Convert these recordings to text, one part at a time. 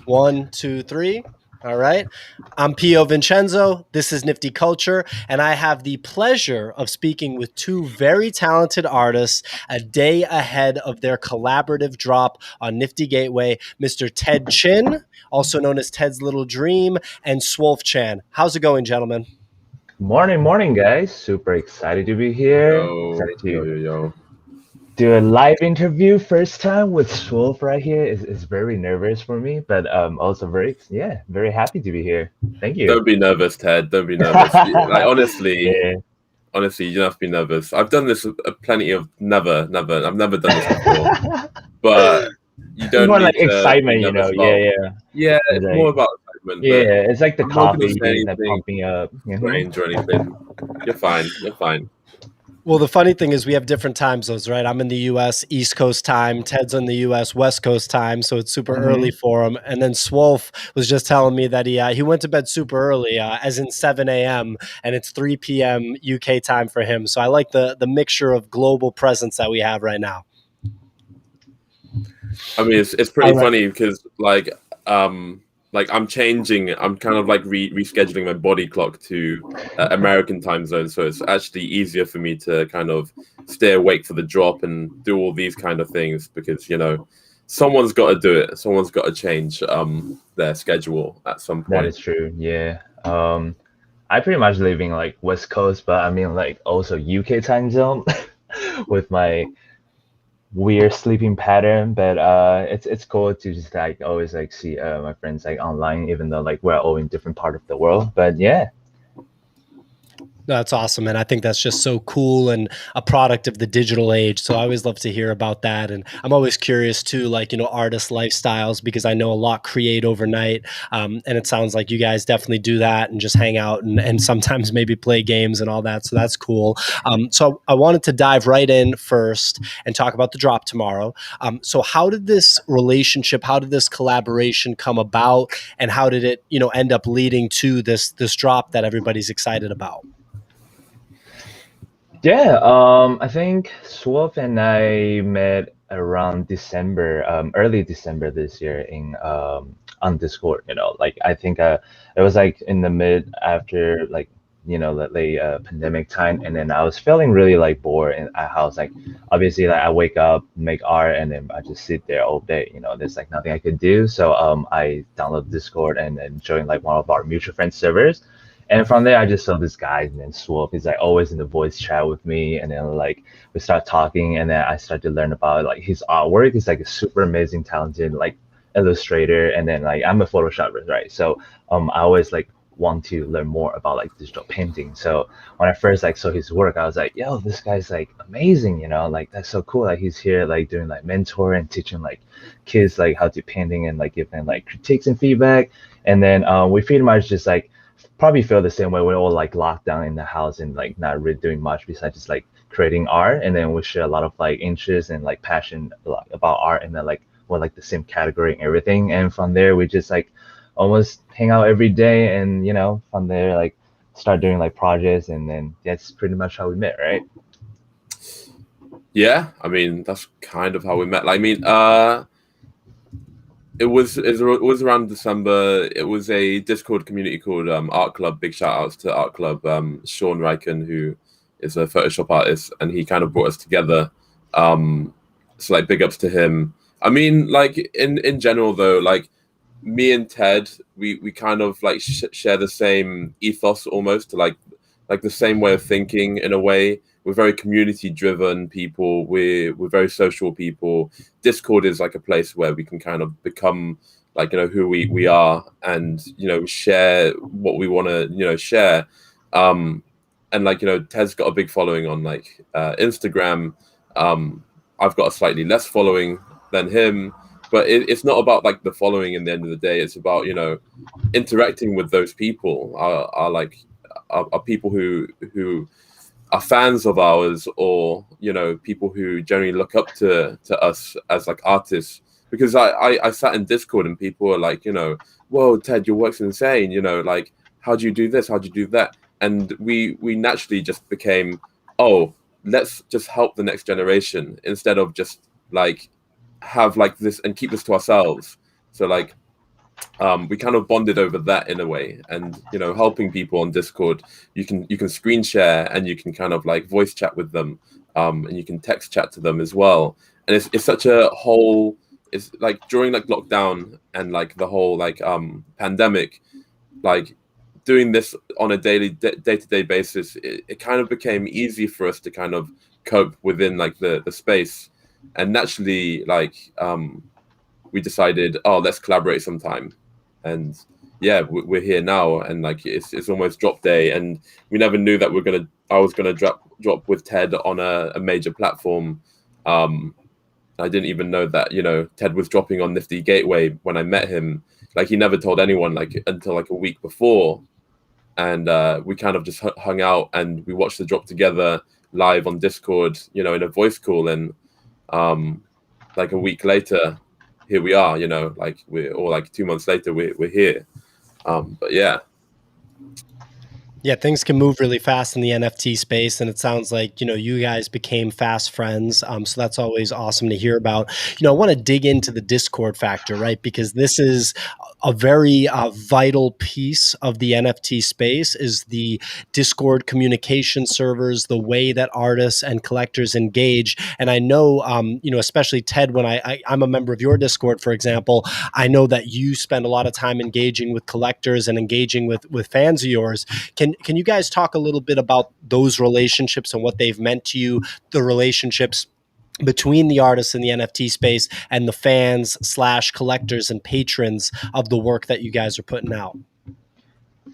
1, 2, 3. All right. I'm Pio Vincenzo. This is Nifty Culture, and I have the pleasure of speaking with two very talented artists a day ahead of their collaborative drop on Nifty Gateway, Mr. Ted Chin, also known as Ted's Little Dream, and Swolfchan. How's it going, gentlemen? Morning, guys. Super excited to be here. Yo, Excited yo, to yo, yo. do a live interview first time with Swolf right here. Is very nervous for me, but also very happy to be here. Thank you. Don't be nervous, Ted. Don't be nervous. Like honestly, Yeah. honestly, you don't have to be nervous. I've done this plenty of never. I've never done this before, but you It's don't more like need to be excitement, nervous Yeah, about. yeah. Yeah, It's it's more like about excitement, yeah, but it's like the I'm not gonna coffee say that anything pumping up. strange or anything. You're fine. You're fine. Well, the funny thing is we have different time zones, right? I'm in the US East Coast time, Ted's in the US West Coast time, so it's super early hmm for him. And then Swolf was just telling me that he went to bed super early, as in 7 a.m., and it's 3 p.m. UK time for him. So I like the mixture of global presence that we have right now. I mean, it's I pretty like. funny because like I'm changing. I'm kind of like rescheduling my body clock to American time zone, so it's actually easier for me to kind of stay awake for the drop and do all these kind of things because someone's got to do it. Someone's got to change their schedule at some That point. is true. Yeah. I pretty much living like West Coast, but I mean like also UK time zone with my weird sleeping pattern. But it's cool to just like always like see my friends like online, even though like we're all in different part of the world. But yeah, That's awesome. And I think that's just so cool and a product of the digital age. So I always love to hear about that. And I'm always curious too, like, artist lifestyles, because I know a lot create overnight. And it sounds like you guys definitely do that and just hang out and sometimes maybe play games and all that. So that's cool. So I wanted to dive right in first and talk about the drop tomorrow. So how did this relationship, how did this collaboration come about? And how did it, end up leading to this drop that everybody's excited about? yeah. I think Swolf and I met around December, early December this year in on Discord. Like I think it was like in the mid after like the pandemic time, and then I was feeling really like bored in a house. Like obviously, like I wake up, make art, and then I just sit there all day. There's like nothing I could do. So I downloaded Discord and then joined like one of our mutual friend servers. And from there, I just saw this guy named Swoop. He's like always in the voice chat with me, and then like we start talking, and then I start to learn about like his artwork. He's like a super amazing, talented like illustrator, and then like I'm a Photoshopper, right? So I always like want to learn more about like digital painting. So when I first like saw his work, I was like, yo, this guy's like amazing, like that's so cool. Like he's here like doing like mentor and teaching like kids like how to painting and like giving like critiques and feedback. And then we pretty much just like probably feel the same way. We're all like locked down in the house and like not really doing much besides just like creating art. And then we share a lot of like interest and like passion about art, and then like we're like the same category and everything. And from there, we just like almost hang out every day, and from there like start doing like projects, and then that's pretty much how we met, right? Yeah, I mean that's kind of how we met. Like, I mean, it was around December. It was a Discord community called Art Club. Big shout outs to Art Club. Sean Ryken, who is a Photoshop artist, and he kind of brought us together. So like big ups to him. I mean, like in general though, like me and Ted, we kind of like share the same ethos almost, like the same way of thinking in a way. We're very community driven people. We're very social people. Discord is like a place where we can kind of become like who we are, and share what we want to share. Um, and like Ted's got a big following on like Instagram. I've got a slightly less following than him, but it's not about like the following. In the end of the day, it's about interacting with those people are like are people who are fans of ours, or people who generally look up to us as like artists. Because I sat in Discord and people were like, whoa, Ted, your work's insane, like how do you do this, how do you do that? And we naturally just became, oh, let's just help the next generation instead of just like have like this and keep this to ourselves. So like we kind of bonded over that in a way. And helping people on Discord, you can screen share, and you can kind of like voice chat with them, and you can text chat to them as well. And it's such a whole, it's like during like lockdown and like the whole like pandemic, like doing this on a day-to-day basis, it kind of became easy for us to kind of cope within like the space. And naturally, like we decided, oh, let's collaborate sometime. And yeah, we're here now, and like it's almost drop day, and we never knew that I was gonna drop with Ted on a major platform. I didn't even know that Ted was dropping on Nifty Gateway when I met him. Like he never told anyone like until like a week before, and we kind of just hung out and we watched the drop together live on Discord, in a voice call. And like a week later, here we are, like or like 2 months later, we're here. But yeah. Yeah, things can move really fast in the NFT space, and it sounds like you guys became fast friends. So that's always awesome to hear about. I want to dig into the Discord factor, right? Because this is a very vital piece of the NFT space is the Discord communication servers, the way that artists and collectors engage. And I know, especially Ted, when I'm a member of your Discord, for example, I know that you spend a lot of time engaging with collectors and engaging with fans of yours. Can you guys talk a little bit about those relationships and what they've meant to you, the relationships between the artists in the NFT space and the fans / collectors and patrons of the work that you guys are putting out?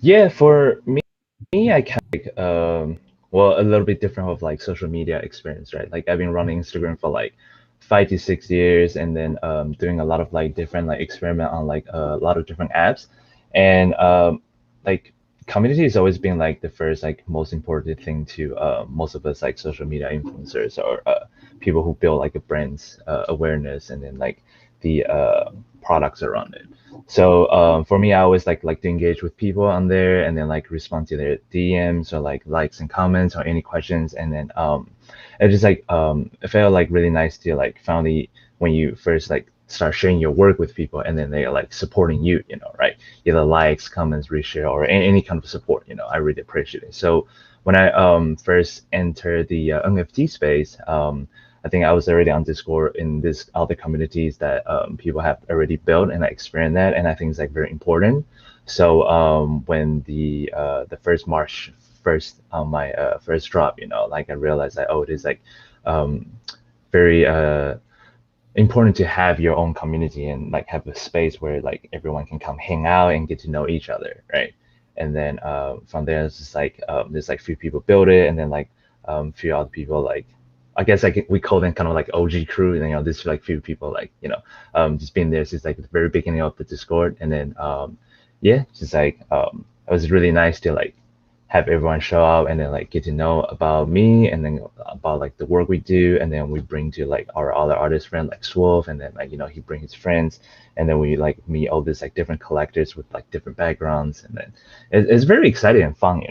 Yeah, for me, I kind of like, well, a little bit different of like social media experience, right? Like I've been running Instagram for like 5 to 6 years, and then doing a lot of like different like experiment on like a lot of different apps. And like community has always been like the first like most important thing to most of us like social media influencers or people who build like a brand's awareness, and then like the products around it. So for me, I always like to engage with people on there, and then like respond to their DMs or like likes and comments or any questions. And then it just like it felt like really nice to like finally, when you first like start sharing your work with people, and then they're like supporting you, right? Either likes, comments, reshare, or any kind of support, I really appreciate it. So when I first entered the NFT space, I think I was already on Discord in this other communities that people have already built and I experienced that, and I think it's like very important. So when the first March first on my first drop, like I realized that, oh, it is like very important to have your own community and like have a space where like everyone can come hang out and get to know each other, right? And then from there it's just like there's like few people build it, and then like few other people, like I guess like we call them kind of like OG crew, and there's like few people like just been there since like the very beginning of the Discord. And then yeah, just like it was really nice to like have everyone show up and then like get to know about me, and then about like the work we do, and then we bring to like our other artist friend like Swolf, and then like he bring his friends, and then we like meet all these like different collectors with like different backgrounds, and then it's very exciting and fun,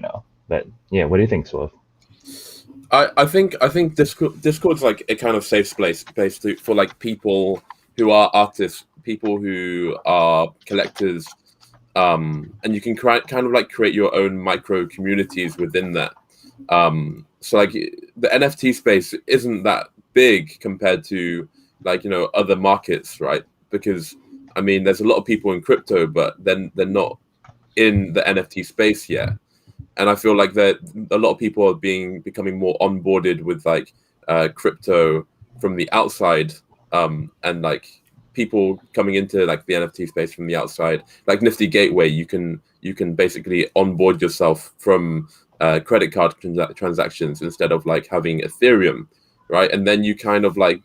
But yeah, what do you think, Swolf? I think Discord's like a kind of safe space for like people who are artists, people who are collectors, and you can kind of like create your own micro communities within that. So like the NFT space isn't that big compared to like other markets, right? Because I mean, there's a lot of people in crypto, but then they're not in the NFT space yet. And I feel like that a lot of people are becoming more onboarded with like crypto from the outside, and like people coming into like the NFT space from the outside, like Nifty Gateway, you can basically onboard yourself from credit card transactions instead of like having Ethereum, right? And then you kind of like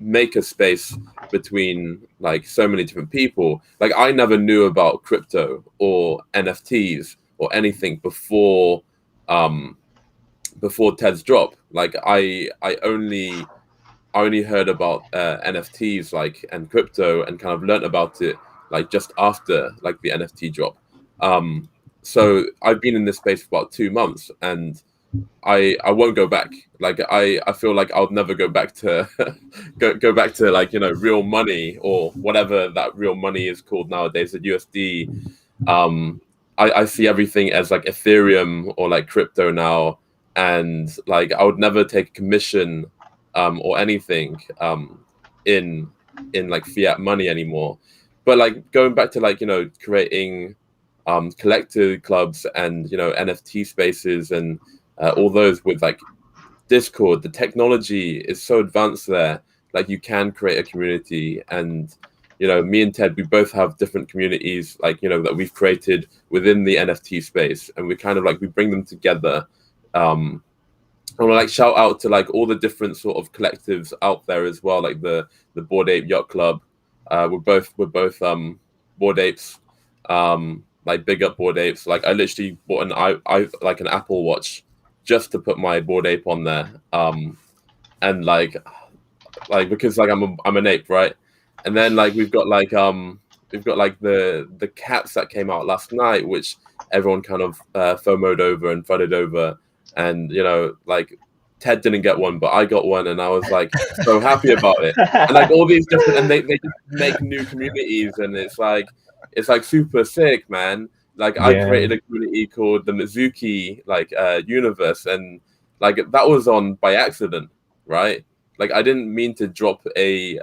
make a space between like so many different people. Like I never knew about crypto or NFTs or anything before Ted's drop. Like I only heard about NFTs like and crypto, and kind of learned about it like just after like the NFT drop. So I've been in this space for about 2 months, and I won't go back. Like I feel like I'll never go back to go back to like, real money or whatever that real money is called nowadays, the USD. I see everything as like Ethereum or like crypto now, and like I would never take a commission or anything in like fiat money anymore. But like going back to like, creating collector clubs and NFT spaces and all those with like Discord, the technology is so advanced there. Like you can create a community, and me and Ted, we both have different communities, like that we've created within the NFT space, and we kind of like we bring them together. I want to like shout out to like all the different sort of collectives out there as well, like the Bored Ape Yacht Club. We're both Bored Apes. Like big up Bored Apes. Like I literally bought I like an Apple Watch just to put my Bored Ape on there. And like because like I'm an ape, right? And then like we've got like the cats that came out last night, which everyone kind of FOMO'd over and fudded over, and like Ted didn't get one, but I got one, and I was like so happy about it. And like all these different, and they just make new communities, and it's like super sick, man. Like I Yeah. created a community called the Mizuki like universe, and like that was on by accident, right? Like I didn't mean to drop a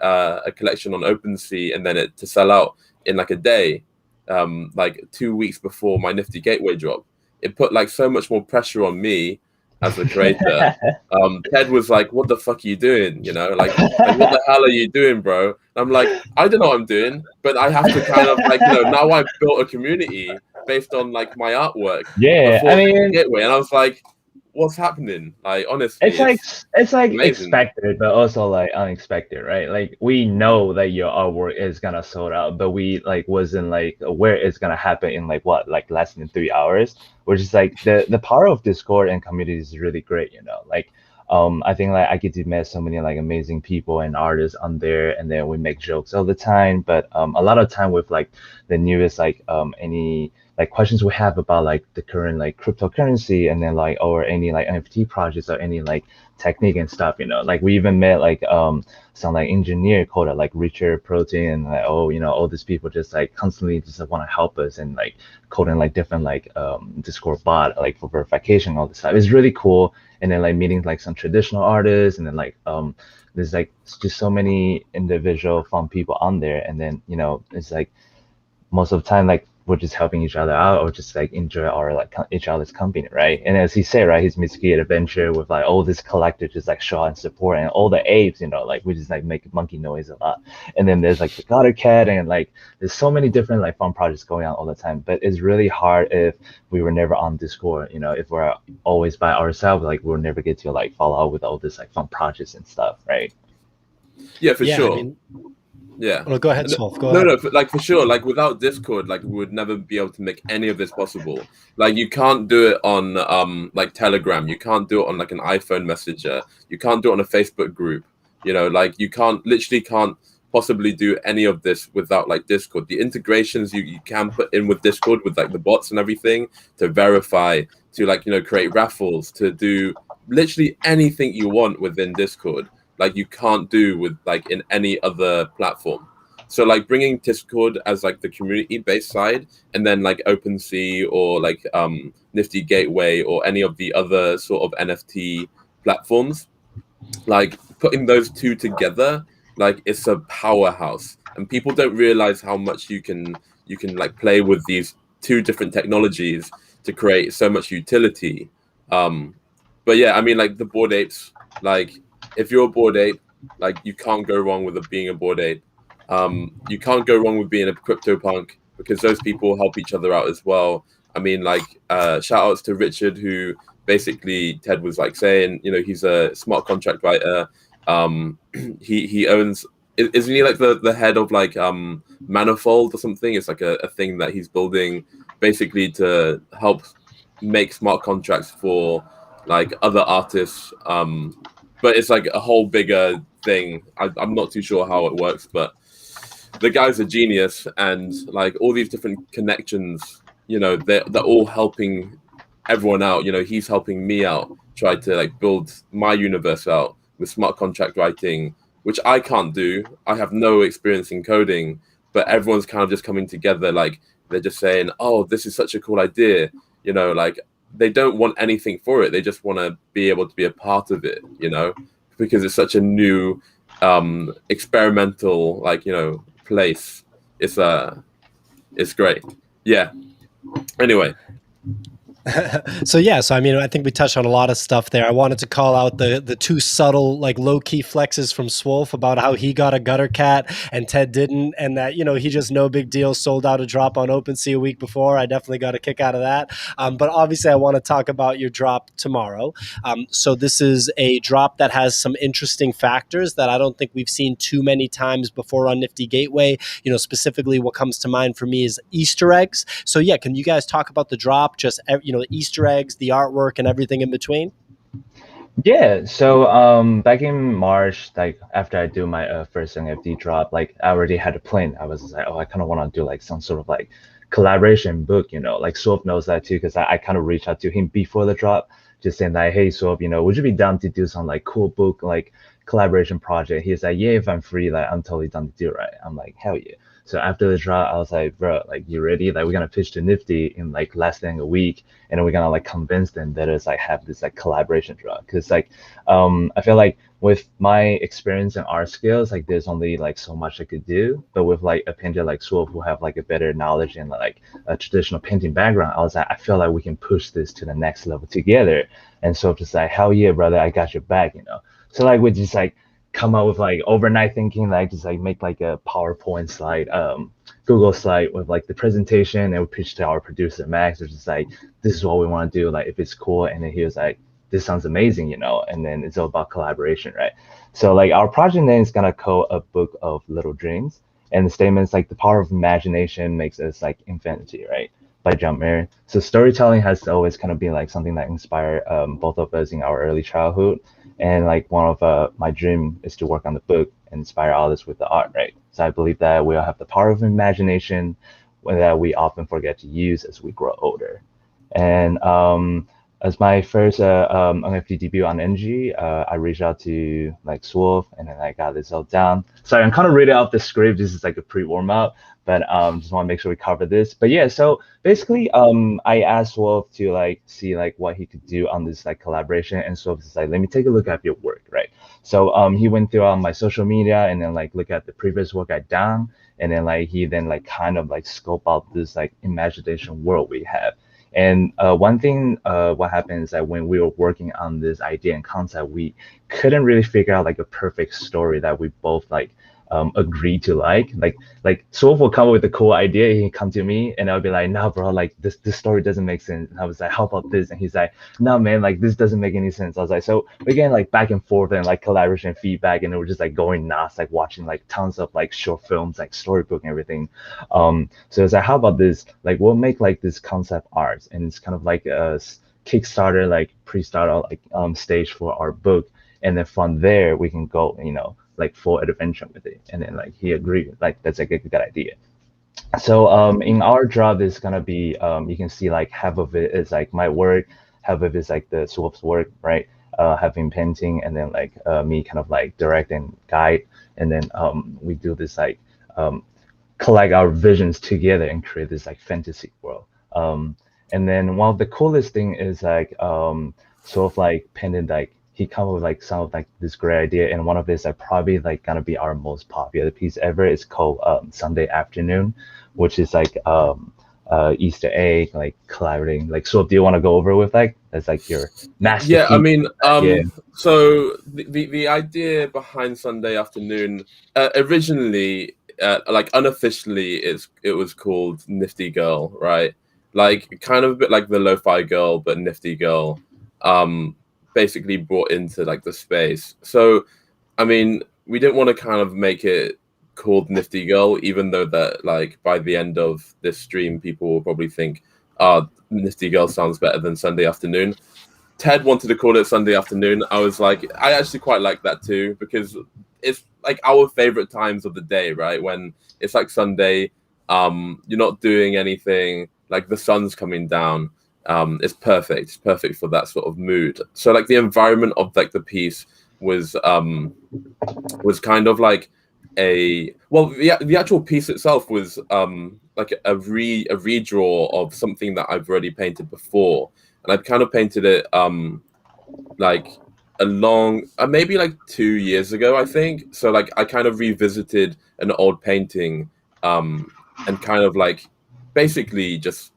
collection on OpenSea and then it to sell out in like a day, like 2 weeks before my Nifty Gateway drop. It put like so much more pressure on me as the creator. Ted was like, "What the fuck are you doing? Like what the hell are you doing, bro?" And I'm like, "I don't know what I'm doing, but I have to kind of like now I've built a community based on like my artwork Yeah, I before mean, Gateway," and I was like, "What's happening?" Like honestly, it's like amazing. expected, but also like unexpected, right? Like we know that your artwork is gonna sold out, but we like wasn't like aware it's gonna happen in like what, like less than 3 hours, which is like the power of Discord and community is really great, you know. Like I think like I get to meet so many like amazing people and artists on there, and then we make jokes all the time. But a lot of time with like the newest like any like questions we have about like the current like cryptocurrency, and then like or any like NFT projects or any like technique and stuff, you know. Like we even met like some like engineer called like Richard Protein, and like, oh, you know, all these people just like constantly just want to help us and like coding like different like Discord bot like for verification, all this stuff. It's really cool. And then like meeting like some traditional artists, and then like there's like just so many individual fun people on there. And then it's like most of the time like we're just helping each other out or just like enjoy our like each other's company, right? And as he said, right, his Mitsuki adventure with like all this collector just like show and support, and all the apes, like we just like make monkey noise a lot. And then there's like the gutter cat, and like there's so many different like fun projects going on all the time. But it's really hard if we were never on Discord, if we're always by ourselves, like we'll never get to like follow up with all this like fun projects and stuff, right? Yeah, for Yeah, sure. I mean, Yeah. oh, go ahead, Swolf. Go No, ahead. no, like for sure. Like without Discord, like we would never be able to make any of this possible. Like you can't do it on like Telegram. You can't do it on like an iPhone messenger. You can't do it on a Facebook group. Like you literally can't possibly do any of this without like Discord. The integrations you can put in with Discord with like the bots and everything to verify, to like create raffles, to do literally anything you want within Discord, like you can't do with like in any other platform. So like bringing Discord as like the community based side, and then like OpenSea or like Nifty Gateway or any of the other sort of NFT platforms, like putting those two together, like it's a powerhouse. And people don't realize how much you can like play with these two different technologies to create so much utility. But yeah, I mean like the Bored Apes, like if you're a Bored Ape, like you can't go wrong with being a Bored Ape. You can't go wrong with being a CryptoPunk, because those people help each other out as well. I mean, like shout outs to Richard, who basically Ted was like saying, he's a smart contract writer. He owns, isn't he like the head of like Manifold or something? It's like a thing that he's building basically to help make smart contracts for like other artists. But it's like a whole bigger thing. I'm not too sure how it works, but the guy's a genius, and like all these different connections, they're all helping everyone out. You know, he's helping me out, try to like build my universe out with smart contract writing, which I can't do. I have no experience in coding, but everyone's kind of just coming together. Like they're just saying, "Oh, this is such a cool idea." You know, like they don't want anything for it. They just want to be able to be a part of it. You know, because it's such a new, experimental, like, you know, place. It's great. Yeah. Anyway. So yeah, so I mean, I think we touched on a lot of stuff there. I wanted to call out the two subtle, like low key flexes from Swolf about how he got a gutter cat and Ted didn't, and that, you know, he just no big deal sold out a drop on OpenSea a week before. I definitely got a kick out of that. But obviously, I want to talk about your drop tomorrow. So this is a drop that has some interesting factors that I don't think we've seen too many times before on Nifty Gateway. You know, specifically, what comes to mind for me is Easter eggs. So yeah, can you guys talk about the drop? Just, you know, the Easter eggs, the artwork, and everything in between? Yeah, so back in March, like after I do my first NFT drop, like I already had a plan. I was just like, oh, I kind of want to do like some sort of like collaboration book, you know, like Swolf knows that too, because I kind of reached out to him before the drop, just saying like, hey, Swolf, you know, would you be down to do some like cool book, like collaboration project? He's like, yeah, if I'm free, like I'm totally down to do it, right? I'm like, hell yeah. So after the drop, I was like, bro, like you ready? Like we're gonna pitch to Nifty in like less than a week, and then we're gonna like convince them that it's like have this like collaboration drop. Cause like I feel like with my experience and art skills, like there's only like so much I could do. But with like a painter like Swolf who have like a better knowledge and like a traditional painting background, I was like, I feel like we can push this to the next level together. And so just like, hell yeah, brother, I got your back, you know. So like we just like come up with like overnight thinking, like just like make like a PowerPoint slide, Google slide with like the presentation, and we pitch to our producer Max, which is like, this is what we want to do, like if it's cool. And then he was like, this sounds amazing, you know. And then it's all about collaboration, right? So like our project name is gonna call A Book of Little Dreams, and the statement is like the power of imagination makes us like infinity, right? By John Mayer. So storytelling has always kind of been like something that inspired both of us in our early childhood. And like one of my dream is to work on the book and inspire others with the art, right? So I believe that we all have the power of imagination that we often forget to use as we grow older. And as my first NFT debut on NG, I reached out to like Swolf, and then I got this all down. Sorry, I'm kind of reading out the script. This is like a pre-warm up, but just want to make sure we cover this. But yeah, so basically, I asked Swolf to like see like what he could do on this like collaboration, and Swolf is like, let me take a look at your work, right? So he went through my social media and then like look at the previous work I'd done, and then like he then like kind of like scope out this like imagination world we have. And one thing, what happened is that when we were working on this idea and concept, we couldn't really figure out like a perfect story that we both like agree to like Swolf will come up with a cool idea, he come to me and I'll be like, nah bro, like this story doesn't make sense. And I was like, how about this? And he's like, no man, like this doesn't make any sense. I was like, so we're getting like back and forth and like collaboration feedback, and we're just like going nuts, like watching like tons of like short films, like storybook and everything. So it's like, how about this, like we'll make like this concept art, and it's kind of like a Kickstarter, like pre-starter like stage for our book, and then from there we can go, you know, like full adventure with it. And then like he agreed, like that's like a good idea. So in our job is gonna be you can see like half of it is like my work, half of it is like the Swolf's work, right? Having painting, and then like me kind of like direct and guide, and then we do this like collect our visions together and create this like fantasy world. And then one of the coolest thing is like sort of like painted, like he come up with like some of like this great idea, and one of this like probably like gonna be our most popular piece ever. It's called Sunday Afternoon, which is like Easter egg, like collaborating. Like, so do you want to go over with like that's like your masterpiece? Yeah, I mean, yeah. so the idea behind Sunday Afternoon originally, like unofficially, it was called Nifty Girl, right? Like kind of a bit like the Lo-Fi Girl, but Nifty Girl. Basically brought into like the space. So, I mean, we didn't want to kind of make it called Nifty Girl, even though that like by the end of this stream, people will probably think, Nifty Girl sounds better than Sunday Afternoon. Ted wanted to call it Sunday Afternoon. I was like, I actually quite like that too, because it's like our favorite times of the day, right? When it's like Sunday, you're not doing anything, like the sun's coming down, It's perfect. It's perfect for that sort of mood. So like the environment of like the piece was kind of like the actual piece itself was like a redraw of something that I've already painted before, and I've kind of painted it like a long maybe like 2 years ago, I think. So like I kind of revisited an old painting and kind of like basically just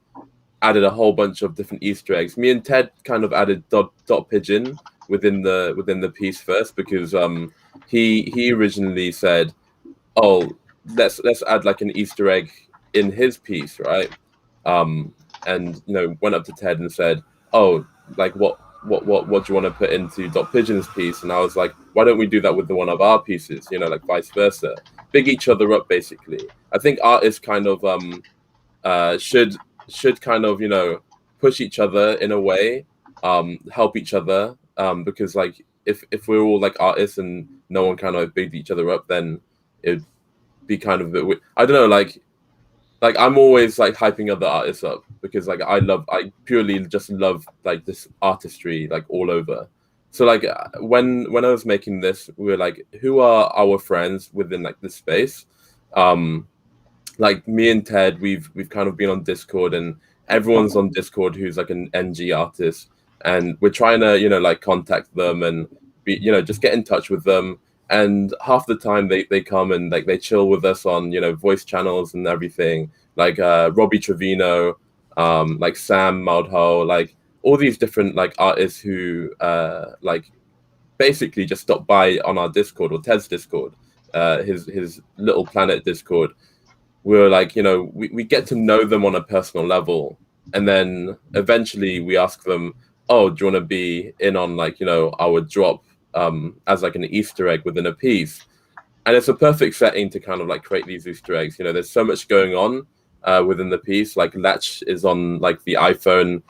added a whole bunch of different Easter eggs. Me and Ted kind of added dot pigeon within the piece first, because he originally said, oh, let's add like an Easter egg in his piece, right? And went up to Ted and said, oh, like what do you want to put into dot pigeon's piece? And I was like, why don't we do that with the one of our pieces, like vice versa, big each other up. Basically, I think artists kind of should kind of push each other in a way, help each other, because like if we're all like artists and no one kind of big each other up, then it'd be kind of a bit weird. I don't know, like I'm always like hyping other artists up, because like I purely just love like this artistry like all over. So like when I was making this, we were like, who are our friends within like this space? Like me and Ted, we've kind of been on Discord, and everyone's on Discord who's like an NG artist, and we're trying to like contact them and be just get in touch with them. And half the time they come and like they chill with us on voice channels and everything, like Robbie Trevino, like Sam Maudho, like all these different like artists who like basically just stop by on our Discord or Ted's Discord, his little planet Discord. We were like, we get to know them on a personal level, and then eventually we ask them, oh, do you want to be in on like our drop as like an Easter egg within a piece? And it's a perfect setting to kind of like create these Easter eggs. There's so much going on within the piece. Like Latch is on like the iPhone,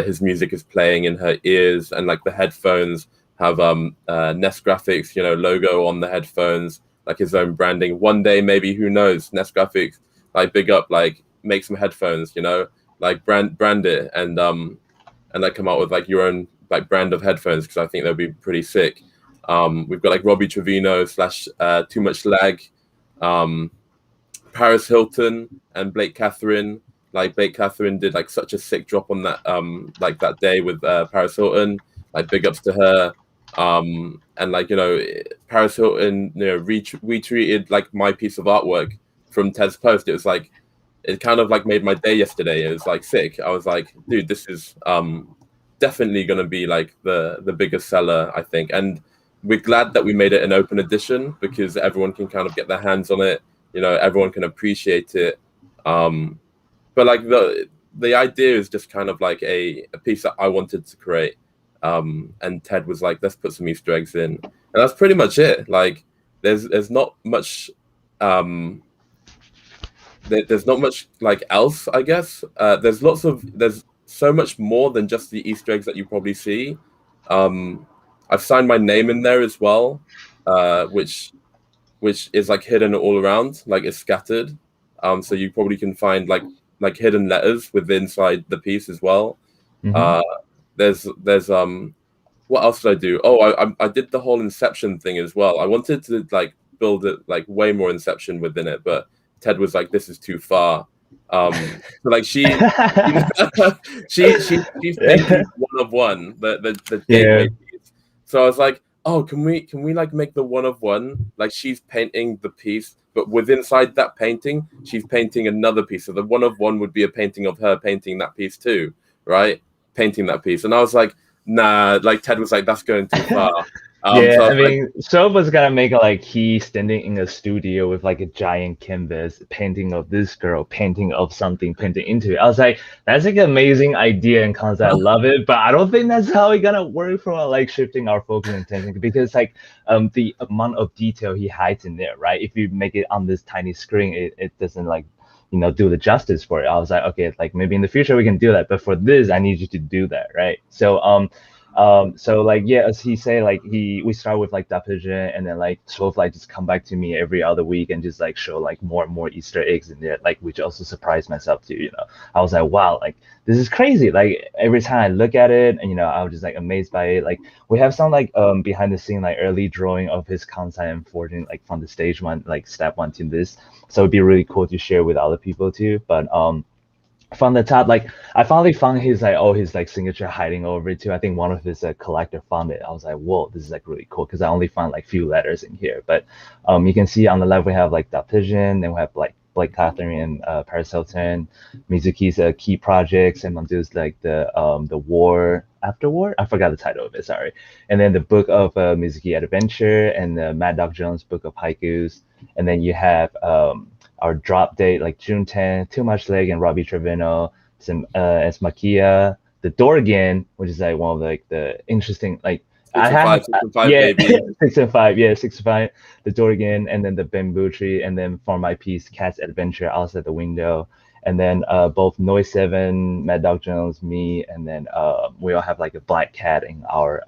his music is playing in her ears, and like the headphones have Nest Graphics logo on the headphones, like his own branding. One day, maybe, who knows, Nest Graphics, like big up, like make some headphones, like brand it, and like come out with like your own like brand of headphones, because I think they'll be pretty sick. We've got like Robbie Trevino slash Too Much Lag, Paris Hilton and Blake Catherine. Like Blake Catherine did like such a sick drop on that like that day with Paris Hilton. Like big ups to her. And like Paris Hilton retweeted like my piece of artwork from Ted's post. It was like, it kind of like made my day yesterday. It was like sick. I was like, dude, this is definitely gonna be like the biggest seller, I think. And we're glad that we made it an open edition, because everyone can kind of get their hands on it. Everyone can appreciate it. But like the idea is just kind of like a piece that I wanted to create. And Ted was like, let's put some Easter eggs in, and that's pretty much it. Like there's not much there's not much like else, I guess. There's so much more than just the Easter eggs that you probably see. I've signed my name in there as well, which is like hidden all around, like it's scattered. So you probably can find like hidden letters inside the piece as well. Mm-hmm. There's what else did I do? Oh, I did the whole Inception thing as well. I wanted to like build it like way more Inception within it, but Ted was like, this is too far. So like she's painting one of one, the gateway piece. So I was like, oh, can we like make the one of one, like she's painting the piece, but inside that painting she's painting another piece. So the one of one would be a painting of her painting that piece too, right? Painting that piece. And I was like, nah, like Ted was like, that's going too far. Yeah, so I mean, Soap was gonna make like he standing in a studio with like a giant canvas, painting of this girl, painting of something, painting into it. I was like, that's like an amazing idea and concept. I love it, but I don't think that's how we're gonna work for like shifting our focus and attention, because like the amount of detail he hides in there, right? If you make it on this tiny screen, it doesn't like do the justice for it. I was like, okay, like maybe in the future we can do that, but for this, I need you to do that, right? So So like yeah, as he say, like we start with like that pigeon, and then like sort of like just come back to me every other week and just like show like more and more Easter eggs in there, like which also surprised myself too. I was like, wow, like this is crazy. Like every time I look at it, and I was just like amazed by it. Like we have some like behind the scene like early drawing of his concept and forging like from the stage one, like step one to this. So it'd be really cool to share with other people too. But from the top, like I finally found his like his like signature hiding over it too. I think one of his collector found it. I was like, whoa, this is like really cool because I only found like few letters in here. But you can see on the left we have like that pigeon, then we have like Blake Catherine and Paris Hilton, Mizuki's key projects, and Mandu's like the war after war. I forgot the title of it, sorry. And then the book of Mizuki Adventure and the Mad Dog Jones book of haikus. And then you have our drop date like June 10th, Too Much Leg and Robbie Trevino, some as Makia, the Dorgan, which is like one of like the interesting like Six and five, yeah baby. 6 and 5, yeah, 6 and 5, the Dorgan, and then the bamboo tree, and then for my piece Cat's Adventure outside the window, and then both Noise 7, Mad Dog Jones, me, and then we all have like a black cat in our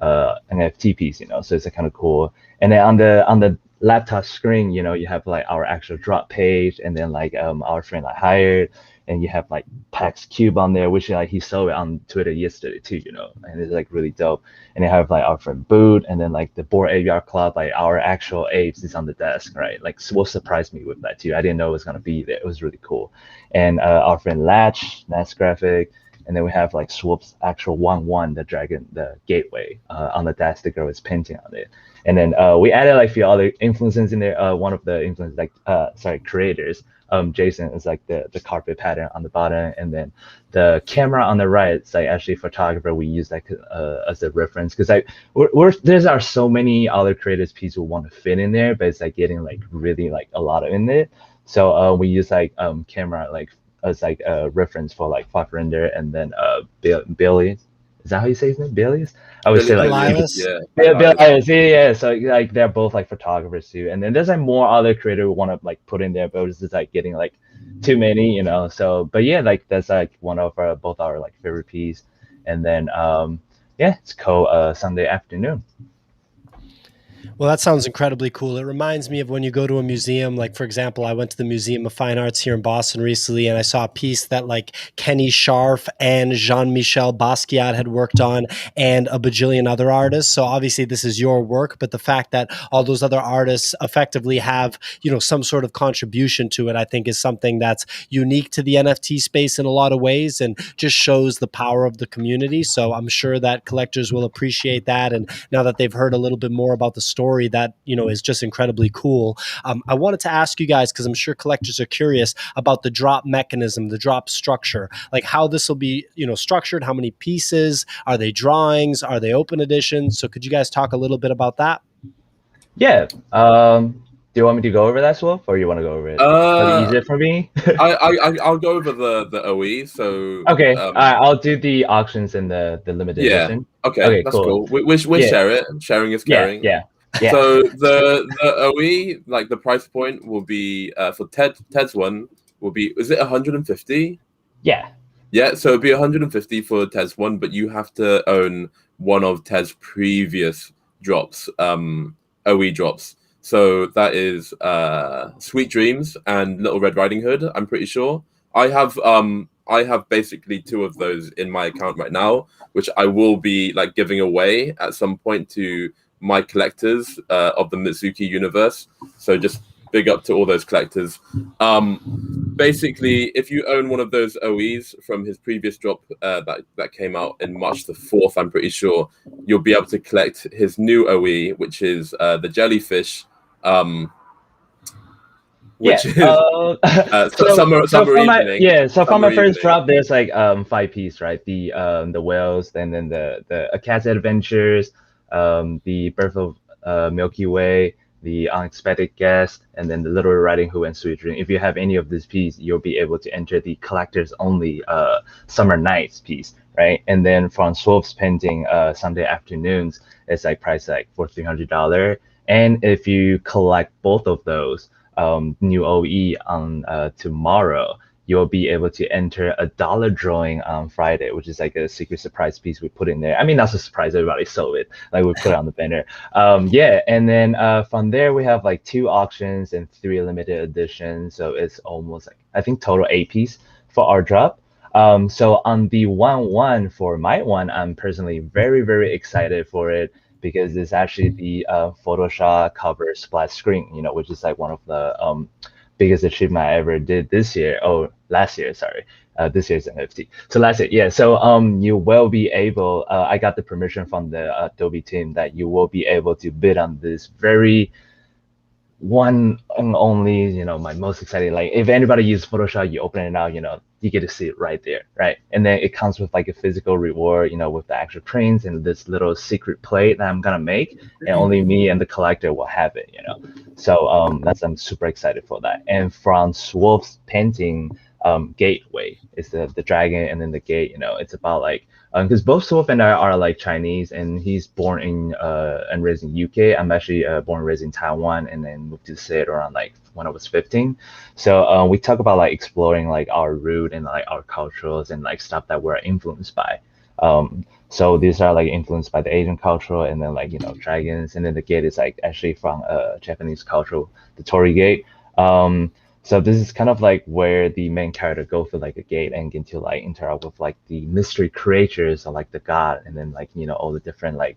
NFT piece, so it's kind of cool. And then on the laptop screen, you have like our actual drop page, and then like our friend like hired, and you have like Pax Cube on there, which like he saw it on Twitter yesterday too, and it's like really dope. And you have like our friend Boot, and then like the Board AVR Club, like our actual apes is on the desk, right? Like Swole surprised me with that too. I didn't know it was gonna be there. It was really cool. And our friend Latch, Nats Graphic, and then we have like Swoop's actual 1-1, the dragon, the gateway on the desk. The girl is painting on it. And then we added like a few other influences in there. One of the influences, like creators, Jason, is like the carpet pattern on the bottom, and then the camera on the right is like actually photographer we use like as a reference, because like there's are so many other creators pieces who want to fit in there, but it's like getting like really like a lot of in it. So we use like camera like as like a reference for like Five Render, and then Billy. Is that how you say his name? Billy's? I would say like Elias? yeah, yeah. So like they're both like photographers too, and then there's like more other creator who want to like put in there, but it's just like getting like too many, So, but yeah, like that's like one of both our like favorite piece, and then yeah, it's called Sunday Afternoon. Well, that sounds incredibly cool. It reminds me of when you go to a museum. Like, for example, I went to the Museum of Fine Arts here in Boston recently, and I saw a piece that like Kenny Scharf and Jean-Michel Basquiat had worked on, and a bajillion other artists. So obviously this is your work, but the fact that all those other artists effectively have, some sort of contribution to it, I think is something that's unique to the NFT space in a lot of ways, and just shows the power of the community. So I'm sure that collectors will appreciate that. And now that they've heard a little bit more about the story, that is just incredibly cool. I wanted to ask you guys, because I'm sure collectors are curious about the drop mechanism, the drop structure, like how this will be structured. How many pieces are they? Drawings? Are they open editions? So could you guys talk a little bit about that? Yeah. Do you want me to go over that, Swolf, or you want to go over it? Easier for me. I'll go over the OE. So okay, I'll do the auctions and the limited edition. Okay, that's cool. We share it. Sharing is caring. Yeah. So the OE, like the price point will be for Ted's one will be, is it 150? Yeah. Yeah, so it'll be 150 for Ted's one, but you have to own one of Ted's previous drops, OE drops. So that is Sweet Dreams and Little Red Riding Hood, I'm pretty sure. I have basically two of those in my account right now, which I will be like giving away at some point to my collectors of the Mitsuki universe. So just big up to all those collectors. Basically, if you own one of those OEs from his previous drop that came out in March the 4th, I'm pretty sure, you'll be able to collect his new OE, which is the Jellyfish, which is summer evening. So for my first drop, there's like 5 pieces, right? The whales, and then the A Cat's Adventures, the Birth of Milky Way, the Unexpected Guest, and then the Little Riding Hood and Sweet Dream. If you have any of this piece, you'll be able to enter the collectors only Summer Nights piece, right? And then from Swolf's painting, Sunday Afternoons, it's like priced like for $300. And if you collect both of those new OE on tomorrow, you'll be able to enter a dollar drawing on Friday, which is like a secret surprise piece we put in there. I mean, not a surprise, everybody saw it. Like we put it on the banner. Yeah, and then from there we have like 2 auctions and 3 limited editions. So it's almost like I think total 8 piece for our drop. So on the 1/1 for my one, I'm personally very, very excited for it because it's actually the Photoshop cover splash screen, which is like one of the biggest achievement I ever did this year. Oh, last year, sorry. This year's NFT. So last year, yeah. So you will be able. I got the permission from the Adobe team that you will be able to bid on this very one and only, my most exciting. Like if anybody uses Photoshop, you open it out, you get to see it right there, right? And then it comes with like a physical reward, with the actual prints and this little secret plate that I'm gonna make, and only me and the collector will have it, So I'm super excited for that. And from Swolf's painting, Gateway is the dragon, and then the gate, it's about like because both Swolf and I are like Chinese, and he's born in and raised in UK. I'm actually born and raised in Taiwan, and then moved to Sid around like when I was 15. So we talk about like exploring like our root and like our cultures and like stuff that we're influenced by. So these are like influenced by the Asian culture, and then like dragons, and then the gate is like actually from Japanese culture, the Torii gate. So this is kind of like where the main character go through like a gate and get to like interact with like the mystery creatures or like the god, and then like all the different like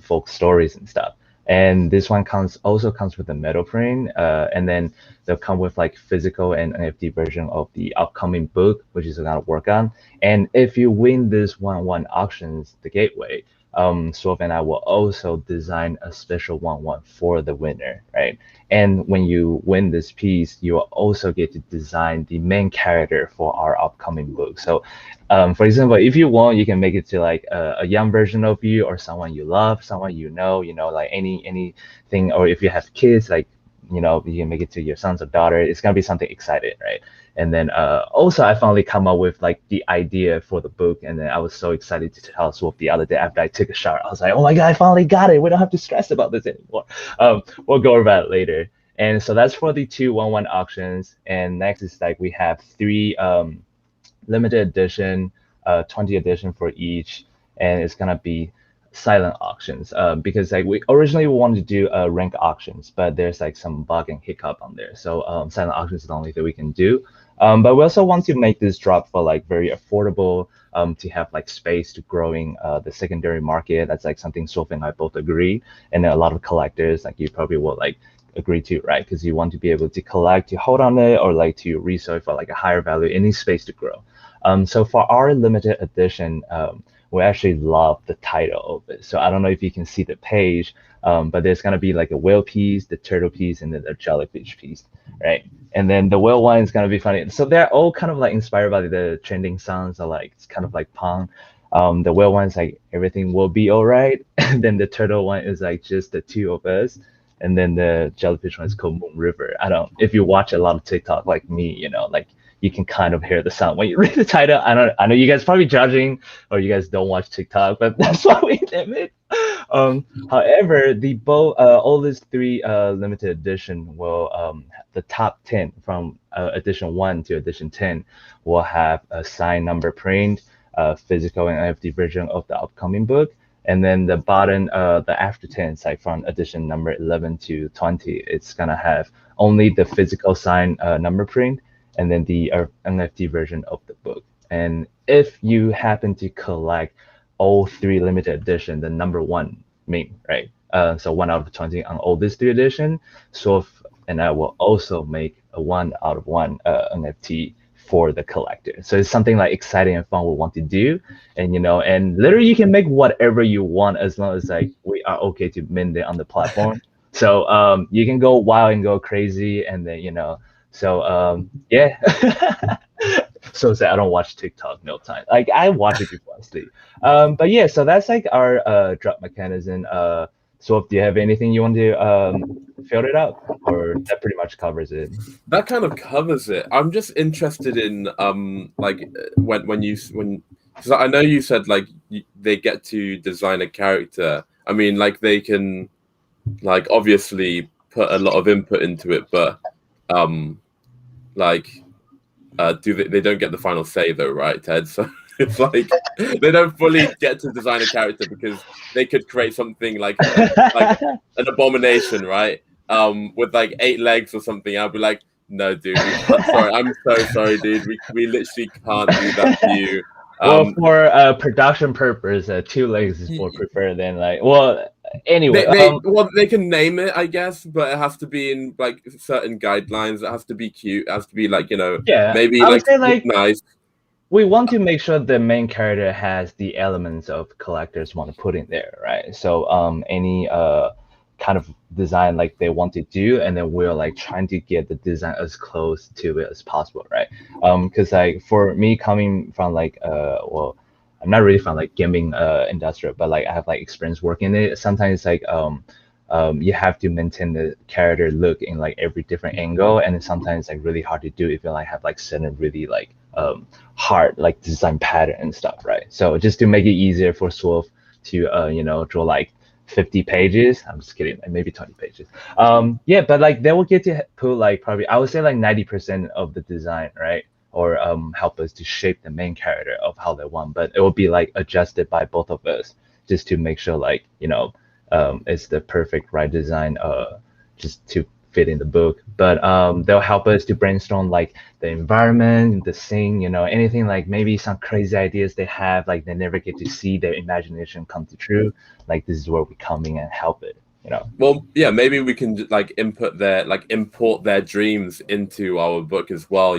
folk stories and stuff. And this one also comes with a metal print, and then they'll come with like physical and NFT version of the upcoming book, which is gonna work on. And if you win this 1/1 auctions, the gateway, Swolf and I will also design a special 1/1 for the winner, right? And when you win this piece, you will also get to design the main character for our upcoming book. So, for example, if you want, you can make it to like a young version of you or someone you love, someone like anything. Or if you have kids, like you can make it to your sons or daughter. It's gonna be something exciting, right? And then also I finally come up with like the idea for the book, and then I was so excited to tell Swolf the other day after I took a shower. I was like, oh my god, I finally got it. We don't have to stress about this anymore. We'll go over that later. And so that's for the 2 1/1 auctions. And next is like we have 3 limited edition, 20 edition for each, and it's gonna be silent auctions because like we originally wanted to do rank auctions, but there's like some bug and hiccup on there. So silent auctions is the only thing we can do. But we also want to make this drop for like very affordable, to have like space to growing the secondary market. That's like something Swolf and I both agree, and a lot of collectors like you probably will like agree to, right? Because you want to be able to collect, to hold on it, or like to resell for like a higher value, any space to grow. So for our limited edition, we actually love the title of it. So I don't know if you can see the page, but there's gonna be like a whale piece, the turtle piece, and then the jellyfish piece, right? And then the whale one is gonna be funny. So they're all kind of like inspired by the trending songs, or like it's kind of like punk. The whale one is like everything will be all right, and then the turtle one is like just the 2 of us, and then the jellyfish one is called Moon River. I don't. If you watch a lot of TikTok like me, like you can kind of hear the sound when you read the title. I know you guys probably judging, or you guys don't watch TikTok, but that's why we name it. However, all these 3 limited edition will the top 10 from edition 1 to edition 10 will have a signed number print, physical and NFT version of the upcoming book. And then the bottom, the after 10, like from edition number 11 to 20, it's gonna have only the physical signed number print, and then the NFT version of the book. And if you happen to collect all 3 limited edition, the number 1 mean, right? So 1 out of 20 on all these 3 edition. Swolf and I will also make a 1 out of 1 NFT for the collector. So it's something like exciting and fun we want to do. And and literally you can make whatever you want as long as like we are okay to mint it on the platform. So you can go wild and go crazy, and then so yeah. So sad I don't watch TikTok no time. Like I watch it before I sleep. But yeah, so that's like our drop mechanism. So do you have anything you want to fill it out, or that pretty much covers it? That kind of covers it. I'm just interested in like when because I know you said like they get to design a character. I mean, like they can like obviously put a lot of input into it, but like they don't get the final say though, right, Ted? So it's like they don't fully get to design a character because they could create something like an abomination, right? With like 8 legs or something. I'll be like, no, dude, we can't. Sorry, I'm so sorry, dude. We literally can't do that for you. Well, for production purpose, 2 legs is more preferred than like. Well, anyway, they can name it, I guess, but it has to be in like certain guidelines. It has to be cute. It has to be like yeah, maybe I would like say like nice. we want to make sure the main character has the elements of collectors want to put in there, right? So any kind of design like they want to do, and then we're like trying to get the design as close to it as possible, right? Because like for me coming from like well, I'm not really from like gaming industry, but like I have like experience working in it. Sometimes like you have to maintain the character look in like every different angle, and then sometimes like really hard to do if you like have like certain really like hard like design pattern and stuff, right? So just to make it easier for Swolf to draw like 50 pages. I'm just kidding, like maybe 20 pages. Yeah, but like they will get to put like probably I would say like 90% of the design, right? Or help us to shape the main character of how they want, but it will be like adjusted by both of us just to make sure like it's the perfect right design just to fit in the book. But they'll help us to brainstorm like the environment, the scene, anything like maybe some crazy ideas they have, like they never get to see their imagination come to true. Like this is where we come in and help it. Well, yeah, maybe we can like import their dreams into our book as well.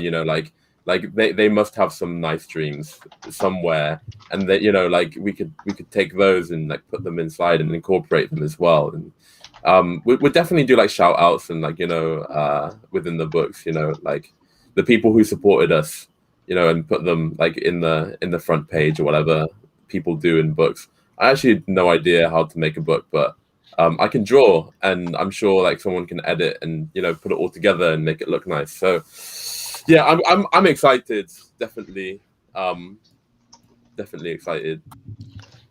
Like they must have some nice dreams somewhere, and that like we could take those and like put them inside and incorporate them as well. And we'll definitely do like shout outs and like within the books, like the people who supported us, and put them like in the front page or whatever people do in books. I actually had no idea how to make a book, but I can draw, and I'm sure like someone can edit and put it all together and make it look nice. So yeah, I'm excited. Definitely, definitely excited.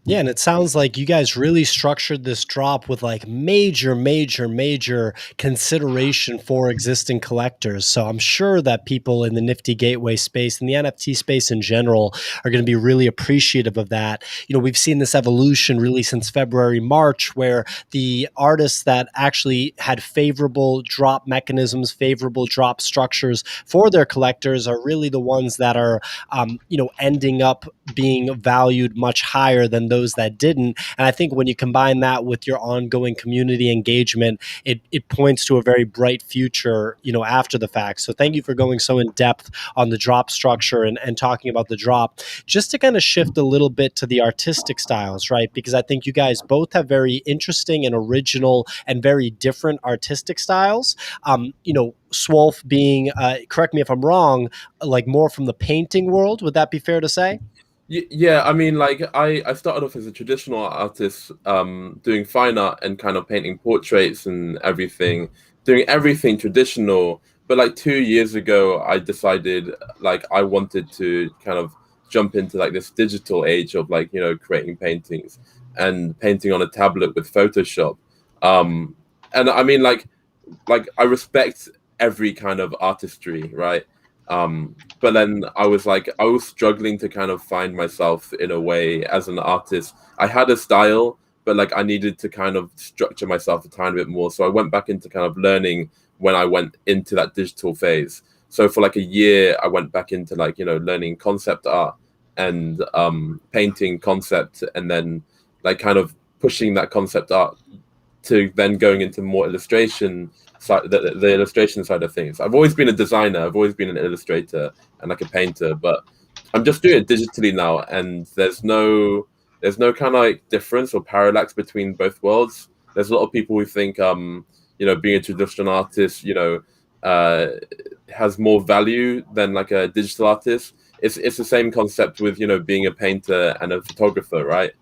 Yeah, and it sounds like you guys really structured this drop with like major, major, major consideration for existing collectors. So I'm sure that people in the Nifty Gateway space and the NFT space in general are going to be really appreciative of that. We've seen this evolution really since February, March, where the artists that actually had favorable drop mechanisms, favorable drop structures for their collectors are really the ones that are, ending up being valued much higher than those that didn't. And I think when you combine that with your ongoing community engagement, it points to a very bright future, after the fact. So thank you for going so in depth on the drop structure and talking about the drop. Just to kind of shift a little bit to the artistic styles, right? Because I think you guys both have very interesting and original and very different artistic styles. Swolf being, correct me if I'm wrong, like more from the painting world. Would that be fair to say? Yeah, I mean, like I started off as a traditional artist, doing fine art and kind of painting portraits and everything, doing everything traditional. But like 2 years ago, I decided like I wanted to kind of jump into like this digital age of like creating paintings and painting on a tablet with Photoshop. And I mean like I respect every kind of artistry, right? But then I was struggling to kind of find myself in a way as an artist. I had a style, but like I needed to kind of structure myself a tiny bit more. So I went back into kind of learning when I went into that digital phase. So for like a year, I went back into like, learning concept art and painting concept, and then like kind of pushing that concept art to then going into more illustration side, the illustration side of things. I've always been a designer, I've always been an illustrator and like a painter, but I'm just doing it digitally now, and there's no kind of like difference or parallax between both worlds. There's a lot of people who think being a traditional artist has more value than like a digital artist. It's the same concept with being a painter and a photographer, right?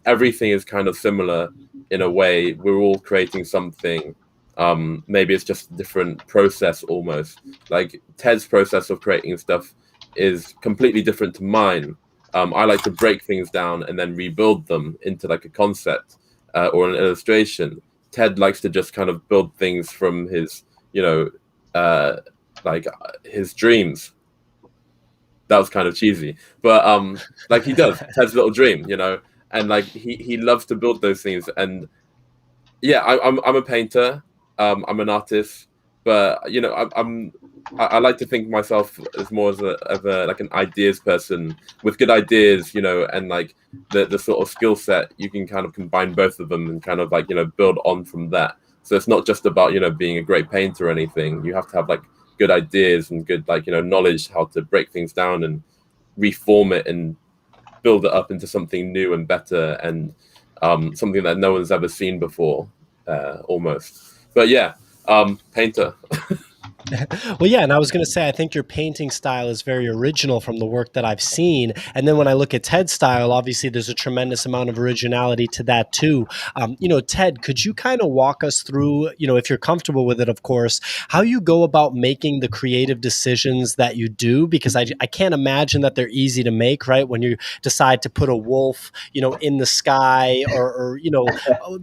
Everything is kind of similar in a way. We're all creating something. Maybe it's just a different process almost. Like Ted's process of creating stuff is completely different to mine. I like to break things down and then rebuild them into like a concept or an illustration. Ted likes to just kind of build things from his, his dreams. that was kind of cheesy, but like he does Ted's little dream, you know, and like he loves to build those things. And yeah, I'm a painter, I'm an artist, but you know, I like to think of myself as more as a like an ideas person with good ideas, you know, and like the sort of skill set, you can kind of combine both of them and kind of like, you know, build on from that. So it's not just about, you know, being a great painter or anything. You have to have like good ideas and good, like, you know, knowledge how to break things down and reform it and build it up into something new and better, and something that no one's ever seen before, almost. But yeah, painter. Well, yeah, and I was going to say, I think your painting style is very original from the work that I've seen. And then when I look at Ted's style, obviously there's a tremendous amount of originality to that too. You know, Ted, could you kind of walk us through, you know, if you're comfortable with it, of course, how you go about making the creative decisions that you do? Because I can't imagine that they're easy to make, right? When you decide to put a wolf, you know, in the sky, or you know,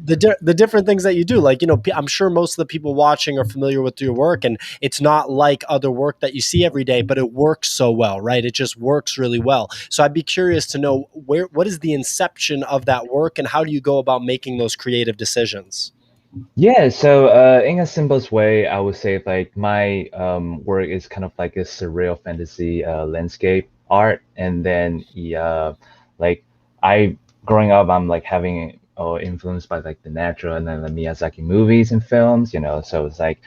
the different things that you do. Like, you know, I'm sure most of the people watching are familiar with your work, and it's not like other work that you see every day, but it works so well, right? It just works really well. So I'd be curious to know what is the inception of that work, and how do you go about making those creative decisions? Yeah, so in a simplest way, I would say like my work is kind of like a surreal fantasy landscape art, and then like I growing up, I'm like having influenced by like the natural and then the Miyazaki movies and films, you know. So it's like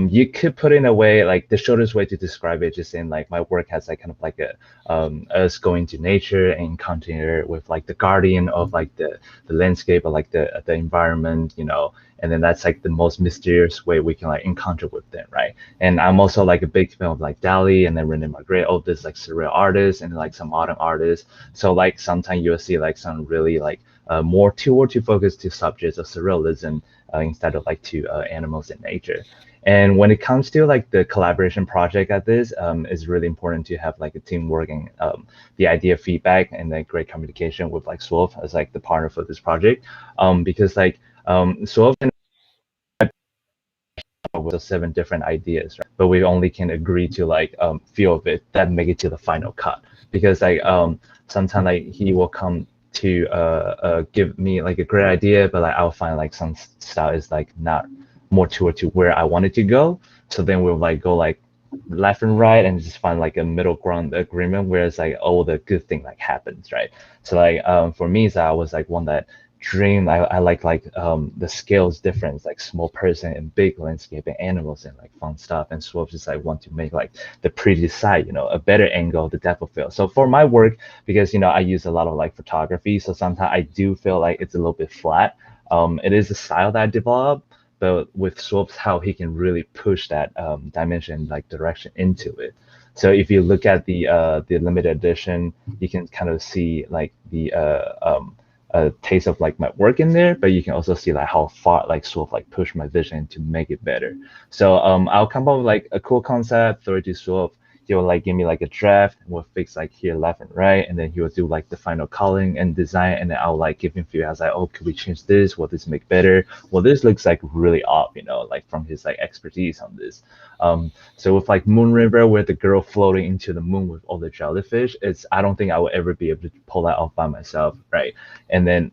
you could put in a way like the shortest way to describe it, just in like my work has like kind of like a us going to nature and encountering with like the guardian of like the landscape or like the environment, you know. And then that's like the most mysterious way we can like encounter with them, right? And I'm also like a big fan of like Dali and then Rene Magritte, all this like surreal artists and like some modern artists. So like sometimes you'll see like some really like more toward to focus to subjects of surrealism instead of like to animals and nature. And when it comes to like the collaboration project at this, it's really important to have like a teamwork and the idea feedback and like great communication with like Swolf as like the partner for this project, because like Swolf with 7 different ideas, right? But we only can agree to like few of it that make it to the final cut, because like sometimes like he will come to give me like a great idea, but like I'll find like some stuff is like not more toward to where I wanted to go. So then we'll like go like left and right and just find like a middle ground agreement where it's like all the good thing like happens, right? So like for me, so I was like one that dream. I like the scales difference, like small person and big landscape and animals and like fun stuff. And Swap just like want to make like the pretty side, you know, a better angle, the depth of field. So for my work, because you know I use a lot of like photography, so sometimes I do feel like it's a little bit flat. It is a style that I develop, but with Swap's how he can really push that dimension like direction into it. So if you look at the limited edition, you can kind of see like the a taste of like my work in there, but you can also see like how far like sort of like push my vision to make it better. So I'll come up with like a cool concept, throw it to sort of he will like give me like a draft, and we'll fix like here left and right, and then he will do like the final coloring and design, and then I'll like give him feedback. I was like, oh, could we change this? Will this make better? Well, this looks like really off, you know, like from his like expertise on this. So with like Moon River, where the girl floating into the moon with all the jellyfish, it's I don't think I will ever be able to pull that off by myself, right? And then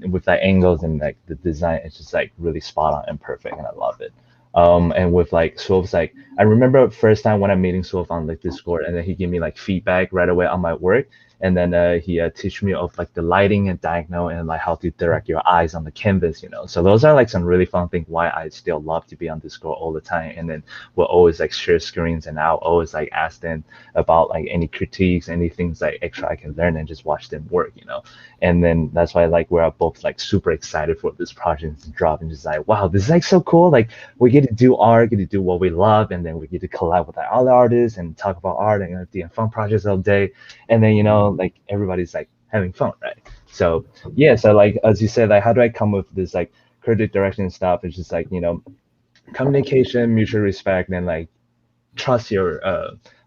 with like angles and like the design, it's just like really spot on and perfect, and I love it. And with like Swolf's like I remember first time when I'm meeting Swolf on like Discord, and then he gave me like feedback right away on my work, and then he teach me of like the lighting and diagonal and like how to direct your eyes on the canvas, you know. So those are like some really fun things why I still love to be on Discord all the time. And then we'll always like share screens, and I'll always like ask them about like any critiques, any things like extra I can learn, and just watch them work, you know. And then that's why like we're both like super excited for this project to drop, and just like wow, this is like so cool. Like we get to do art, get to do what we love, and then we get to collab with like other artists and talk about art and and fun projects all day. And then you know like everybody's like having fun, right? So yeah, so like as you said, like how do I come with this like creative direction and stuff? It's just like, you know, communication, mutual respect, and like trust your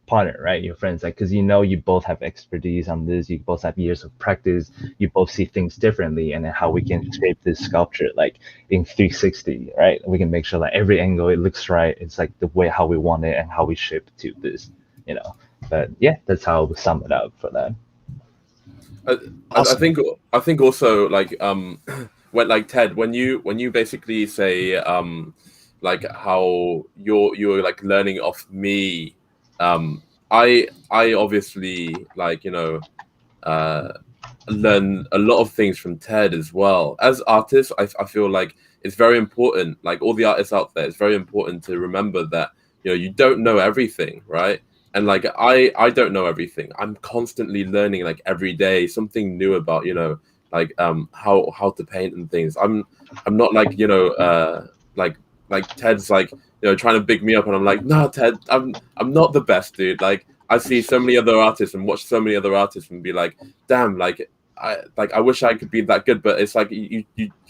partner, right? Your friends, like because you know you both have expertise on this, you both have years of practice, you both see things differently, and then how we can shape this sculpture like in 360, right? We can make sure like every angle it looks right. It's like the way how we want it and how we shape to this, you know. But yeah, that's how we sum it up for that. I, Awesome. I think also like when like Ted, when you basically say like how you're like learning off me, I obviously like uh learn a lot of things from Ted as well. As artists, I feel like it's very important, like all the artists out there, it's very important to remember that, you don't know everything, right? And like I don't know everything. I'm constantly learning like every day something new about, like how to paint and things. I'm not like, like Ted's like, trying to big me up and I'm like, no, Ted, I'm not the best, dude. Like I see so many other artists and watch so many other artists and be like, damn, I wish I could be that good, but it's like you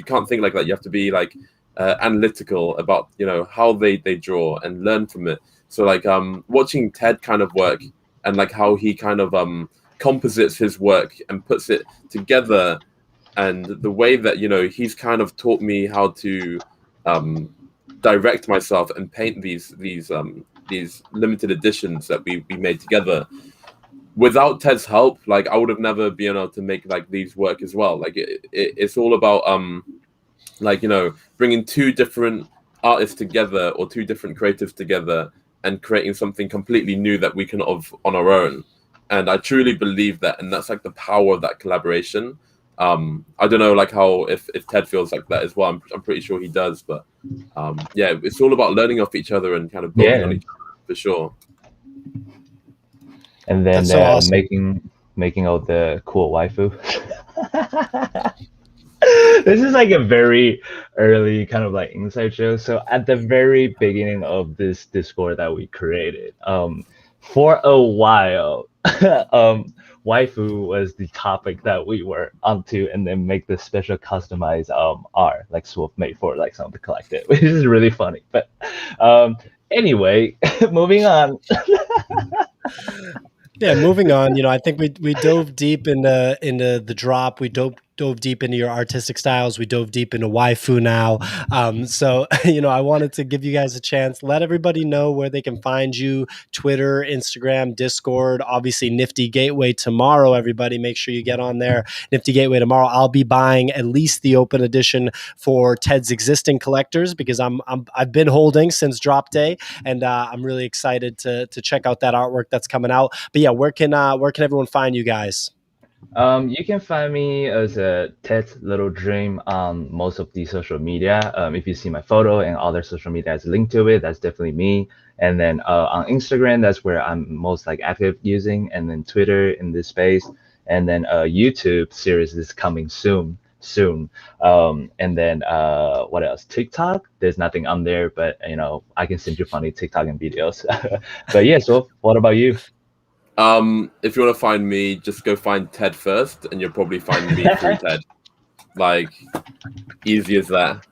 can't think like that. You have to be like analytical about how they draw and learn from it. So like watching Ted kind of work and like how he kind of composites his work and puts it together, and the way that he's kind of taught me how to um direct myself and paint these limited editions that we made together. Without Ted's help, like I would have never been able to make like these work as well. Like it's all about like bringing two different artists together or two different creatives together and creating something completely new that we can of on our own. And I truly believe that, and that's like the power of that collaboration. I don't know like how if Ted feels like that as well. I'm pretty sure he does, but yeah, it's all about learning off each other and kind of building on Yeah, each other for sure. and That's then so awesome. making all the cool waifu. This is like a very early kind of like inside joke. So at the very beginning of this Discord that we created, for a while, waifu was the topic that we were onto, and then make this special customized art like Swolf made for like some of the collective, which is really funny. But anyway, moving on. Yeah, moving on. I think we dove deep into the drop. We dove deep into your artistic styles. We dove deep into waifu now. So I wanted to give you guys a chance. Let everybody know where they can find you: Twitter, Instagram, Discord. Obviously, Nifty Gateway tomorrow. Everybody, make sure you get on there. Nifty Gateway tomorrow. I'll be buying at least the open edition for Ted's existing collectors because I've been holding since drop day, and I'm really excited to check out that artwork that's coming out. But yeah, where can everyone find you guys? You can find me as a Ted Little Dream on most of the social media. If you see my photo and other social media has linked to it, that's definitely me. And then on Instagram, that's where I'm most like active using, and then Twitter in this space, and then YouTube series is coming soon. And then what else? TikTok. There's nothing on there, but I can send you funny TikTok and videos. But yeah, so what about you? If you want to find me, just go find Ted first, and you'll probably find me through Ted. Like, easy as that.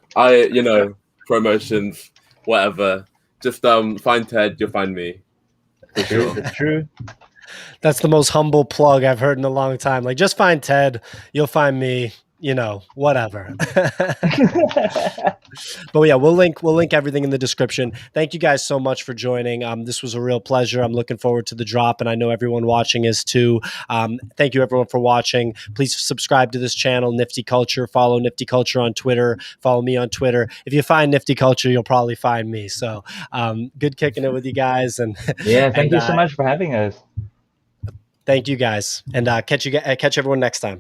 Promotions, whatever. Just find Ted, you'll find me for True, sure. that's true. That's the most humble plug I've heard in a long time. Like, just find Ted, you'll find me. Whatever. But yeah, we'll link everything in the description. Thank you guys so much for joining. This was a real pleasure. I'm looking forward to the drop, and I know everyone watching is too. Thank you everyone for watching. Please subscribe to this channel, Nifty Culture. Follow Nifty Culture on Twitter. Follow me on Twitter. If you find Nifty Culture, you'll probably find me. So good kicking it with you guys, and Yeah, thank and you so much for having us. thank you guys, and catch everyone next time.